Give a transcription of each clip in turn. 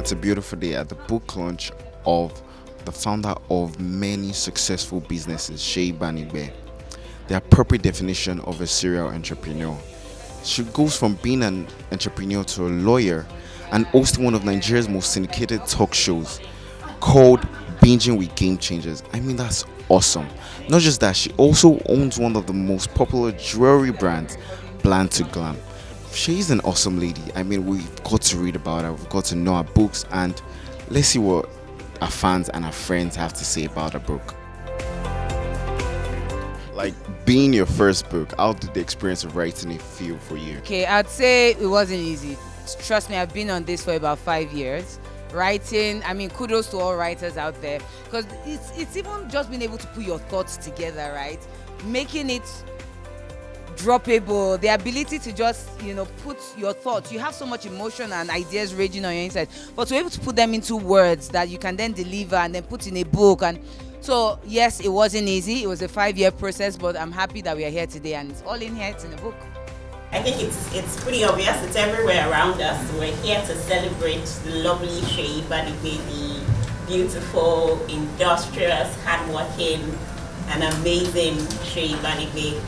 It's a beautiful day at the book launch of the founder of many successful businesses, Seyi Banigbe. The appropriate definition of a serial entrepreneur. She goes from being an entrepreneur to a lawyer and hosting one of Nigeria's most syndicated talk shows called Binging with Game Changers. I mean, that's awesome. Not just that, she also owns one of the most popular jewelry brands, Bland to Glam. She's an awesome lady. I mean, we've got to read about her, we've got to know her books, and let's see what our fans and our friends have to say about her book. Like, being your first book, how did the experience of writing it feel for you? Okay, I'd say it wasn't easy. Trust me, I've been on this for about 5 years. Writing, I mean, kudos to all writers out there, because it's even just being able to put your thoughts together, right? Making it droppable, the ability to just, put your thoughts. You have so much emotion and ideas raging on your inside, but to be able to put them into words that you can then deliver and then put in a book. And so, yes, it wasn't easy. It was a 5-year process, but I'm happy that we are here today, and it's all in here. It's in the book. I think it's pretty obvious. It's everywhere around us. We're here to celebrate the lovely Seyi Banigbe, the beautiful, industrious, hardworking, and amazing Seyi Banigbe.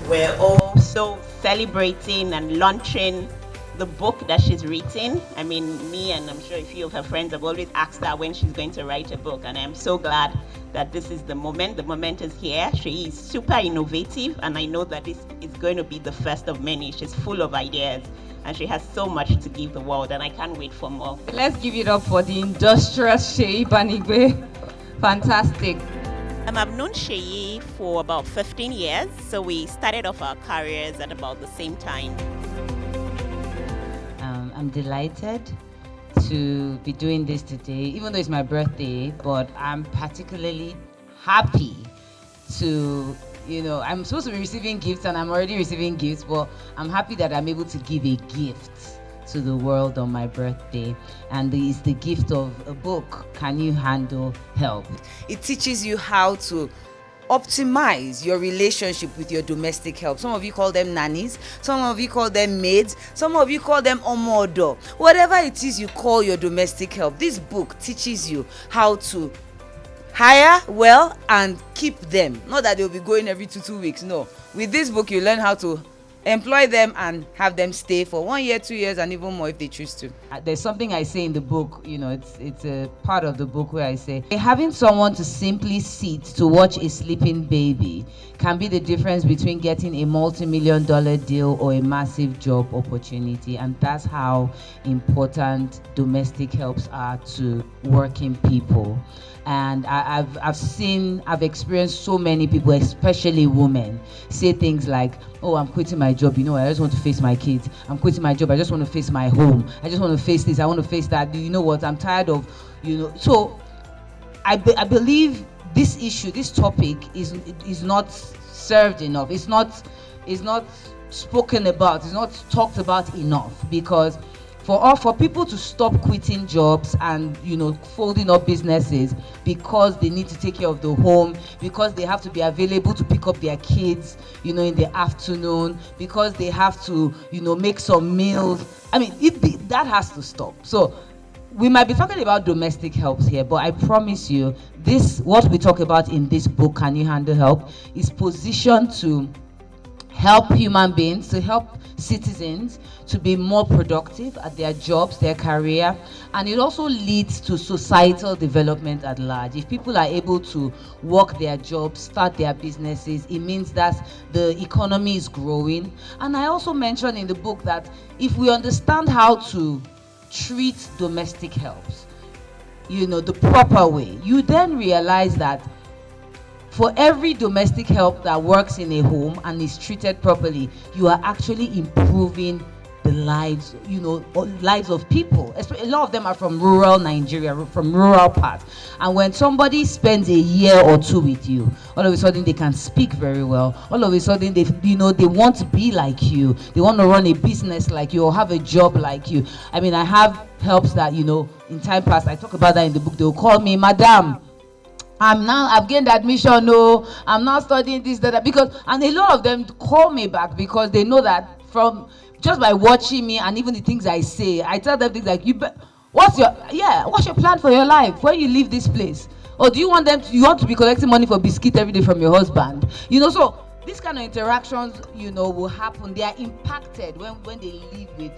We're also celebrating and launching the book that she's written. I mean, me and I'm sure a few of her friends have always asked her when she's going to write a book, and I'm so glad that this is the moment. The moment is here. She is super innovative, and I know that this is going to be the first of many. She's full of ideas, and she has so much to give the world, and I can't wait for more. Let's give it up for the industrious Seyi Banigbe. Fantastic. I've known Seyi for about 15 years, so we started off our careers at about the same time. I'm delighted to be doing this today, even though it's my birthday, but I'm particularly happy to, I'm supposed to be receiving gifts and I'm already receiving gifts, but I'm happy that I'm able to give a gift to the world on my birthday, and it's the gift of a book, Can You Handle Help? It teaches you how to optimize your relationship with your domestic help. Some of you call them nannies, some of you call them maids, some of you call them omodo. Whatever it is you call your domestic help, this book teaches you how to hire well and keep them. Not that they'll be going every two weeks. No. With this book, you learn how to employ them and have them stay for 1 year, 2 years, and even more if they choose to. There's something I say in the book, it's a part of the book where I say, having someone to simply sit to watch a sleeping baby can be the difference between getting a multi-million-dollar deal or a massive job opportunity. And that's how important domestic helps are to working people. And I've experienced so many people, especially women, say things like, oh, I'm quitting my job, I just want to face my kids. I'm quitting my job, I just want to face my home. I just want to face this, I want to face that. You know what, I'm tired of, So I believe this issue, this topic is not served enough. It's not spoken about, it's not talked about enough, because for people to stop quitting jobs and folding up businesses because they need to take care of the home, because they have to be available to pick up their kids in the afternoon, because they have to make some meals, that has to stop. So we might be talking about domestic helps here, but I promise you what we talk about in this book, Can You Handle Help, is positioned to help human beings, to help citizens to be more productive at their jobs, their career, and it also leads to societal development at large. If people are able to work their jobs, start their businesses, it means that the economy is growing. And I also mentioned in the book that if we understand how to treat domestic helps, the proper way, you then realize that for every domestic help that works in a home and is treated properly, you are actually improving the lives, lives of people. A lot of them are from rural Nigeria, from rural parts. And when somebody spends a year or two with you, all of a sudden they can speak very well. All of a sudden they want to be like you. They want to run a business like you or have a job like you. I have helps that, in time past, I talk about that in the book. They'll call me, Madam, I've gained admission, I'm now studying this, that, and a lot of them call me back because they know that from just by watching me and even the things I say, I tell them things like, What's your plan for your life when you leave this place? Or do you want you want to be collecting money for biscuit every day from your husband? So these kind of interactions, will happen. They are impacted when they live with,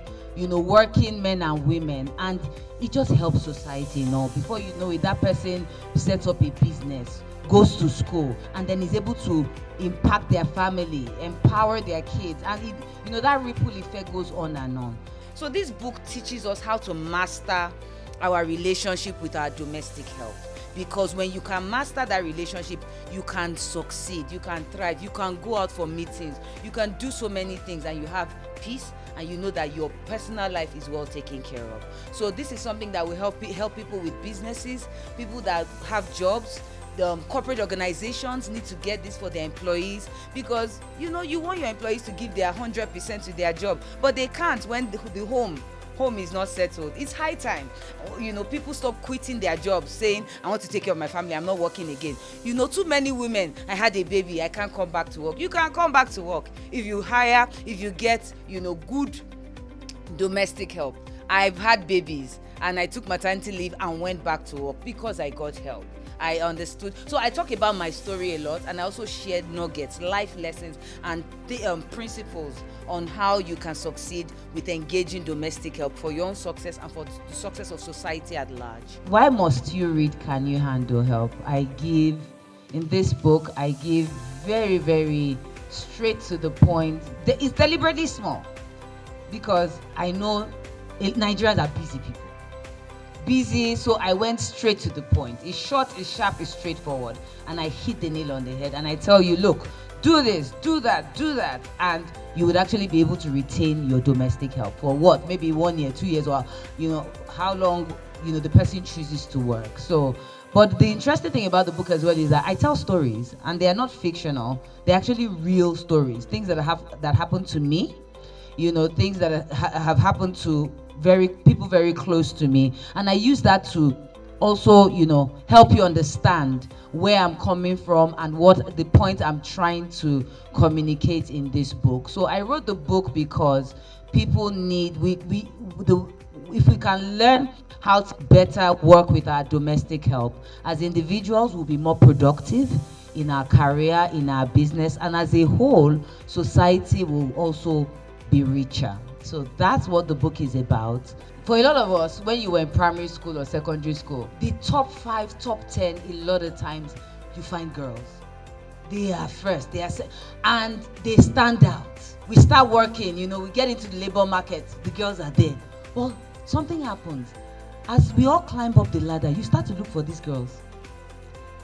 working men and women, and it just helps society. Before you know it, that person sets up a business, goes to school, and then is able to impact their family, empower their kids, and that ripple effect goes on and on. So this book teaches us how to master our relationship with our domestic help, because when you can master that relationship, you can succeed, you can thrive, you can go out for meetings, you can do so many things, and you have peace, and you know that your personal life is well taken care of. So this is something that will help people with businesses, people that have jobs. The corporate organizations need to get this for their employees, because you want your employees to give their 100% to their job, but they can't when the home is not settled. It's high time. People stop quitting their jobs saying, I want to take care of my family, I'm not working again. Too many women, I had a baby, I can't come back to work. You can come back to work if you get good domestic help. I've had babies and I took maternity leave and went back to work because I got help. I understood. So I talk about my story a lot, and I also shared nuggets, life lessons, and the principles on how you can succeed with engaging domestic help for your own success and for the success of society at large. Why must you read Can You Handle Help? In this book, I give very, very straight to the point. It's deliberately small because I know Nigerians are busy people. So I went straight to the point. It's short, it's sharp, it's straightforward, and I hit the nail on the head, and I tell you, look, do this, do that, and you would actually be able to retain your domestic help for what, maybe 1 year, 2 years, or how long the person chooses to work. So, but the interesting thing about the book as well is that I tell stories, and they are not fictional. They're actually real stories, things that happened to me, things that have happened to people very close to me, and I use that to also help you understand where I'm coming from and what the point I'm trying to communicate in this book. So I wrote the book because people need if we can learn how to better work with our domestic help, as individuals we'll be more productive in our career, in our business, and as a whole society will also be richer. So that's what the book is about. For a lot of us, when you were in primary school or secondary school, the top 5, top 10, a lot of times you find girls. They are first, and they stand out. We start working, we get into the labor market, the girls are there. Well, something happens. As we all climb up the ladder, you start to look for these girls.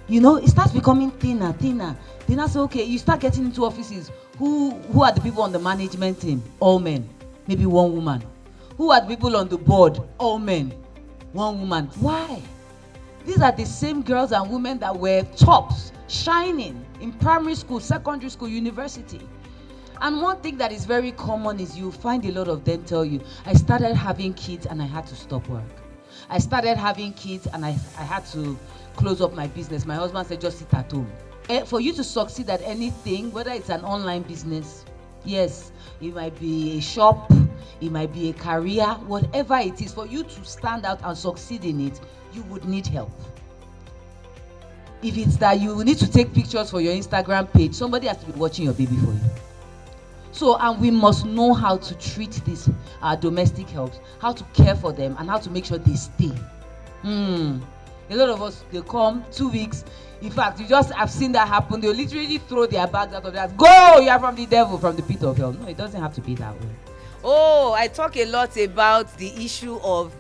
It starts becoming thinner. Then I say, okay, you start getting into offices. Who are the people on the management team? All men. Maybe one woman. Who are the people on the board? All men. One woman. Why? These are the same girls and women that were tops, shining in primary school, secondary school, university. And one thing that is very common is you find a lot of them tell you, I started having kids and I had to stop work. I started having kids and I had to close up my business. My husband said, just sit at home. For you to succeed at anything, whether it's an online business, yes, it might be a shop, it might be a career, whatever it is, for you to stand out and succeed in it, you would need help. If it's that you need to take pictures for your Instagram page, somebody has to be watching your baby for you. So, and we must know how to treat these domestic helps, how to care for them, and how to make sure they stay. A lot of us, they come 2 weeks. In fact, I've seen that happen. They'll literally throw their bags out of the house. Go! You are from the devil, from the pit of hell. No, it doesn't have to be that way. Oh, I talk a lot about the issue of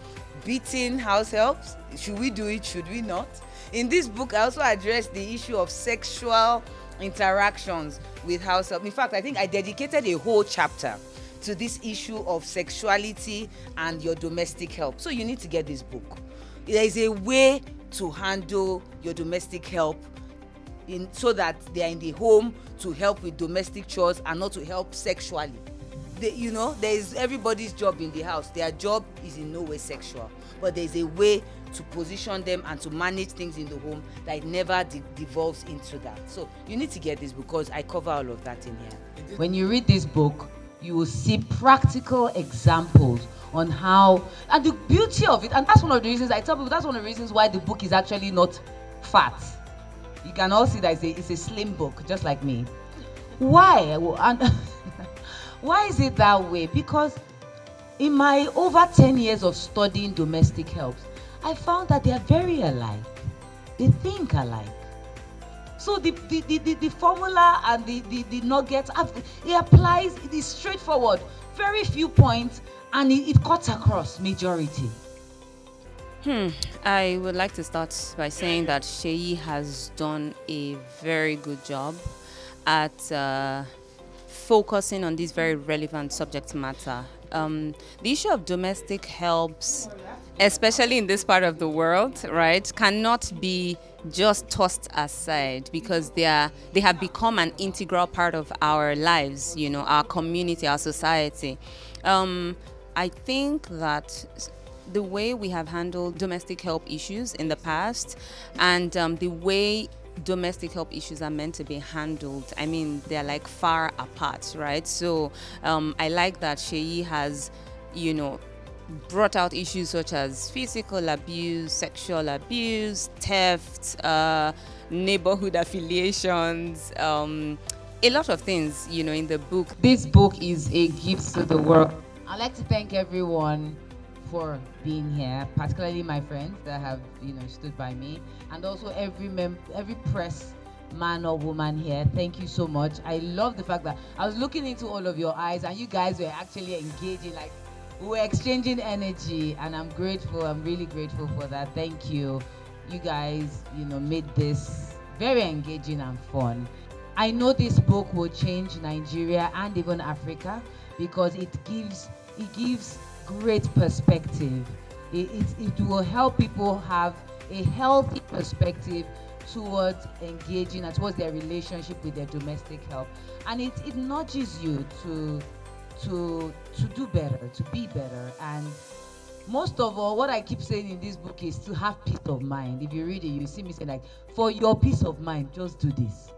beating house helps. Should we do it? Should we not? In this book, I also address the issue of sexual interactions with house help. In fact, I think I dedicated a whole chapter to this issue of sexuality and your domestic help. So you need to get this book. There is a way to handle your domestic help so that they are in the home to help with domestic chores and not to help sexually. There is everybody's job in the house. Their job is in no way sexual, but there is a way to position them and to manage things in the home that it never devolves into that. So you need to get this because I cover all of that in here. When you read this book, you will see practical examples on how, and the beauty of it, and that's one of the reasons I tell people, that's one of the reasons why the book is actually not fat. You can all see that it's a slim book, just like me. Why? And why is it that way? Because in my over 10 years of studying domestic helps, I found that they are very alike. They think alike. So the formula and the nuggets, it applies, it is straightforward, very few points, and it cuts across majority. I would like to start by saying that Seyi has done a very good job at focusing on this very relevant subject matter. The issue of domestic helps, especially in this part of the world, right, cannot be just tossed aside because they have become an integral part of our lives, our community, our society. I think that the way we have handled domestic help issues in the past and the way domestic help issues are meant to be handled, I mean, they're like far apart, right? So I like that Seyi has, brought out issues such as physical abuse, sexual abuse, theft, neighborhood affiliations, a lot of things, in the book. This book is a gift to the world. I'd like to thank everyone for being here, particularly my friends that have, stood by me, and also every press man or woman here. Thank you so much. I love the fact that I was looking into all of your eyes and you guys were actually engaging, like we were exchanging energy, and I'm grateful. I'm really grateful for that. Thank you. You guys, made this very engaging and fun. I know this book will change Nigeria and even Africa because it gives great perspective. It will help people have a healthy perspective towards engaging and towards their relationship with their domestic help, and it nudges you to do better, to be better. And most of all, what I keep saying in this book is to have peace of mind. If you read it, you see me saying, like, for your peace of mind, just do this.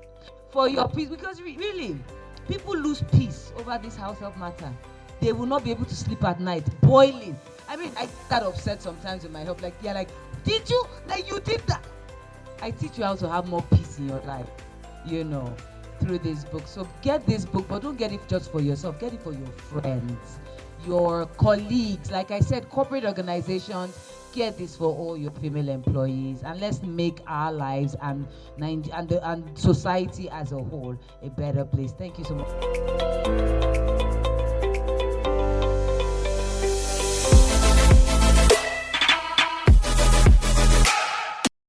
For your peace, because really, people lose peace over this house help matter. They will not be able to sleep at night, boiling. I mean, I get upset sometimes with my help, like, yeah, like, did you? Like, you did that. I teach you how to have more peace in your life, through this book. So get this book, but don't get it just for yourself. Get it for your friends, your colleagues. Like I said, corporate organizations, get this for all your female employees, and let's make our lives and society as a whole a better place. Thank you so much.